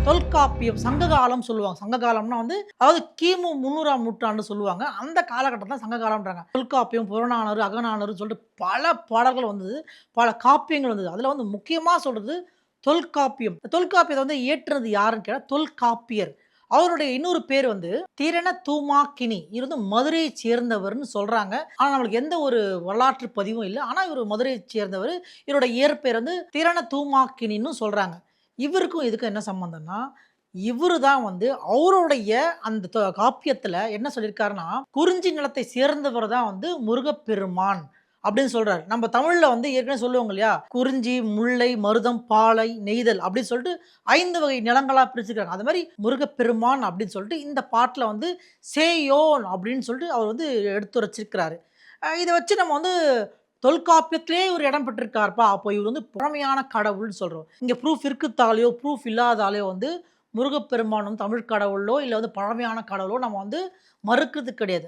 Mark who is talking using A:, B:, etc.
A: தொல்காப்பியம் சங்ககாலம் சொல்லுவாங்க. சங்ககாலம்னா வந்து அதாவது கிமு 300ஆம் நூற்றாண்டு சொல்லுவாங்க. அந்த காலகட்டத்தில சங்ககாலம்ன்றாங்க. தொல்காப்பியம், புறநானூறு, அகநானூறு சொல்லிட்டு பல பாடல்கள் வந்தது. பல காப்பியங்கள் வந்தது. அதில வந்து முக்கியமா சொல்றது தொல்காப்பியம். தொல்காப்பியத்த வந்து இயற்றுனது யாருன்னு கேட்டா தொல்காப்பியர். அவருடைய இன்னொரு பேர் வந்து திரண தூமாக்கினி. இவர் வந்து மதுரையைச் சேர்ந்தவர்ன்னு சொல்றாங்க. ஆனா நம்மளுக்கு எந்த ஒரு வரலாற்று பதிவும் இல்ல. ஆனா இவரு மதுரையைச் சேர்ந்தவரு. இவருடைய இயற்பெயர் வந்து திரண தூமாக்கினின்னு சொல்றாங்க. இவருக்கும் இதுக்கும் என்ன சம்மந்தம்னா, இவரு தான் வந்து அவருடைய அந்த காப்பியத்துல என்ன சொல்லியிருக்காருன்னா, குறிஞ்சி நிலத்தை சேர்ந்தவர் தான் வந்து முருகப்பெருமான் அப்படின்னு சொல்றாரு. நம்ம தமிழ்ல வந்து ஏற்கனவே சொல்லுவோங்க இல்லையா? குறிஞ்சி, முல்லை, மருதம், பாலை, நெய்தல் அப்படின்னு சொல்லிட்டு 5 வகை நிலங்களா பிரிச்சுருக்காங்க. அது மாரி முருகப்பெருமான் அப்படின்னு சொல்லிட்டு இந்த பாட்டுல வந்து சேயோன் அப்படின்னு சொல்லிட்டு அவர் வந்து எடுத்துரைச்சிருக்கிறாரு. இத வச்சு நம்ம வந்து தொல்காப்பியத்திலே இவரு இடம் பெற்றிருக்காருப்பா. அப்போ இவரு வந்து பழமையான கடவுள்ன்னு சொல்றோம். இங்க ப்ரூஃப் இருக்குத்தாலயோ, ப்ரூஃப் இல்லாதாலயோ வந்து முருகப்பெருமான் வந்து தமிழ் கடவுளோ, இல்ல வந்து பழமையான கடவுளோ நம்ம வந்து மறுக்கிறது கிடையாது.